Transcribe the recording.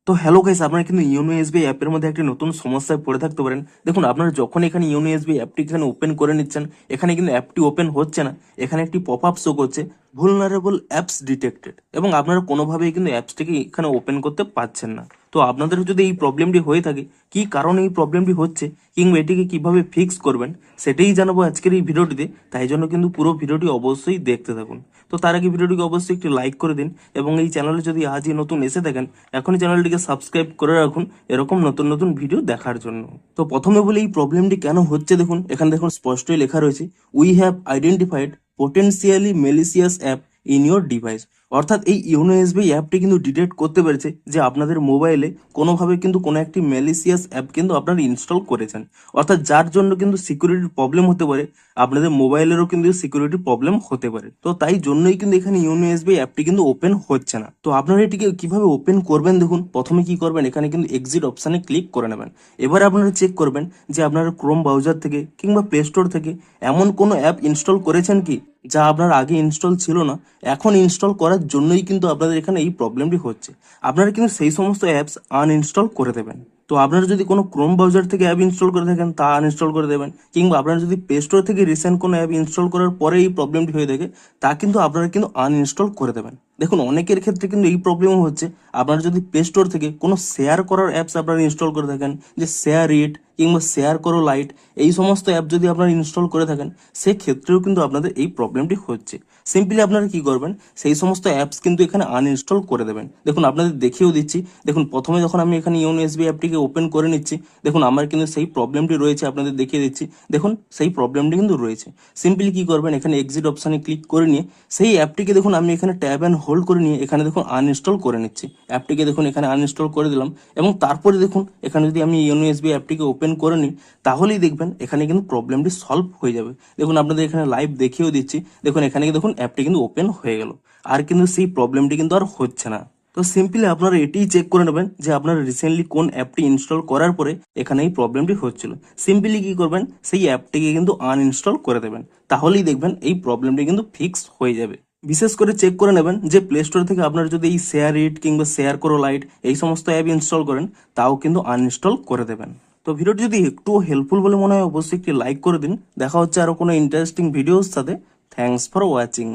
তো hello guys, আপনারা কিন্তু ইউনো এসবিআই অ্যাপের মধ্যে একটি নতুন সমস্যায় পড়ে থাকতে পারেন। দেখুন, আপনারা যখন এখানে ইউনো এসবিআই অ্যাপটি এখানে ওপেন করে নিচ্ছেন, এখানে কিন্তু অ্যাপটি ওপেন হচ্ছে না। এখানে একটি পপ আপ শো করছে ভুলনারেবল অ্যাপস ডিটেক্টেড, এবং আপনারা কোনোভাবেই কিন্তু অ্যাপসটিকে এখানে ওপেন করতে পারছেন না। তো আপনাদের যদি এই প্রবলেমটি হয়ে থাকে, কি কারণে এই প্রবলেমটি হচ্ছে কিংবা এটিকে কিভাবে ফিক্স করবেন, সেটাই জানাবো আজকের এই ভিডিওটিতে। তাই জন্য কিন্তু পুরো ভিডিওটি অবশ্যই দেখতে থাকুন। তো তার আগে ভিডিওটিকে অবশ্যই একটি লাইক করে দিন, এবং এই চ্যানেলে যদি আজই নতুন এসে থাকেন, এখনই চ্যানেলটিকে সাবস্ক্রাইব করে রাখুন এরকম নতুন নতুন ভিডিও দেখার জন্য। তো প্রথমে বলি এই প্রবলেমটি কেন হচ্ছে। দেখুন, এখানে দেখুন স্পষ্টই লেখা রয়েছে, we have identified potentially malicious app in your device. অর্থাৎ এই ইউনো এসবিআই অ্যাপটি কিন্তু ডিটেক্ট করতে পেরেছে যে আপনাদের মোবাইলে কোনোভাবে কিন্তু কোনো একটি ম্যালিসিয়াস অ্যাপ কিন্তু আপনারা ইনস্টল করেছেন। অর্থাৎ যার জন্য কিন্তু সিকিউরিটির প্রবলেম হতে পারে, আপনাদের মোবাইলেরও কিন্তু সিকিউরিটি প্রবলেম হতে পারে। তো তাই জন্যই কিন্তু এখানে ইউনো এসবিআই অ্যাপটি কিন্তু ওপেন হচ্ছে না। তো আপনারা এটিকে কিভাবে ওপেন করবেন, দেখুন প্রথমে কি করবেন, এখানে কিন্তু এক্সিট অপশানে ক্লিক করে নেবেন। এবার আপনারা চেক করবেন যে আপনারা ক্রোম ব্রাউজার থেকে কিংবা প্লে স্টোর থেকে এমন কোনো অ্যাপ ইনস্টল করেছেন কি যা আপনার আগে ইনস্টল ছিল না, এখন ইনস্টল করার জন্যই কিন্তু আপনাদের এখানে এই প্রবলেমটি হচ্ছে। আপনারা কিন্তু সেই সমস্ত অ্যাপস আনইনস্টল করে দেবেন। তো আপনারা যদি কোনো ক্রোম ব্রাউজার থেকে অ্যাপ ইনস্টল করে থাকেন, তা আনইনস্টল করে দেবেন, কিংবা আপনারা যদি প্লে স্টোর থেকে রিসেন্ট কোনো অ্যাপ ইনস্টল করার পরে এই প্রবলেমটি হয়ে থাকে, তা কিন্তু আপনারা কিন্তু আনইনস্টল করে দেবেন। দেখুন, অনেকের ক্ষেত্রে কিন্তু এই প্রবলেম হচ্ছে, আপনারা যদি প্লে স্টোর থেকে কোনো শেয়ার করার অ্যাপস আপনারা ইনস্টল করে থাকেন, যে শেয়ার ইট কিংবা শেয়ার করো লাইট, এই সমস্ত অ্যাপ যদি আপনারা ইনস্টল করে থাকেন, সেক্ষেত্রেও কিন্তু আপনাদের এই প্রবলেমটি হচ্ছে। সিম্পলি আপনারা কি করবেন, সেই সমস্ত অ্যাপস কিন্তু এখানে আনইনস্টল করে দেবেন। দেখুন, আপনাদের দেখিয়েও দিচ্ছি। দেখুন, প্রথমে যখন আমি এখানে ইউনো এসবিআই অ্যাপটিকে ওপেন করে নিচ্ছি, দেখুন আমার কিন্তু সেই প্রবলেমটি রয়েছে, আপনাদের দেখিয়ে দিচ্ছি। দেখুন, সেই প্রবলেমটি কিন্তু রয়েছে। সিম্পলি কি করবেন, এখানে এক্সিট অপশানে ক্লিক করে নিয়ে সেই অ্যাপটিকে দেখুন আমি এখানে ট্যাব অ্যান্ড হোল্ড করে নিয়ে এখানে দেখুন আনইনস্টল করে নিচ্ছি। অ্যাপটিকে দেখুন এখানে আনইনস্টল করে দিলাম, এবং তারপরে দেখুন এখানে যদি আমি ইউনো এসবিআই অ্যাপটিকে ওপেন করে নিই, তাহলেই দেখবেন এখানে কিন্তু প্রবলেমটি সলভ হয়ে যাবে। দেখুন, আপনাদের এখানে লাইভ দেখিয়েও দিচ্ছি। দেখুন, এখানে দেখুন অ্যাপটি কিন্তু ওপেন হয়ে গেল, আর কিন্তু সেই প্রবলেমটি কিন্তু আর হচ্ছে না। তো সিম্পলি আপনারা এটিই চেক করে নেবেন যে আপনারা রিসেন্টলি কোন অ্যাপটি ইনস্টল করার পরে এখানে এই প্রবলেমটি হচ্ছিল। সিম্পলি কি করবেন, সেই অ্যাপটিকে কিন্তু আনইনস্টল করে দেবেন, তাহলেই দেখবেন এই প্রবলেমটি কিন্তু ফিক্স হয়ে যাবে। বিশেষ করে চেক করে নেবেন যে প্লে স্টোর থেকে আপনারা যদি এই শেয়ার ইট কিংবা শেয়ার করো লাইট এই সমস্ত অ্যাপ ইনস্টল করেন, তাও কিন্তু আনইনস্টল করে দেবেন। তো ভিডিওটি যদি একটু হেল্পফুল বলে মনে হয়, অবশ্যই একটি লাইক করে দিন। দেখা হচ্ছে আরো কোনো ইন্টারেস্টিং ভিডিওর সাথে। Thanks for watching.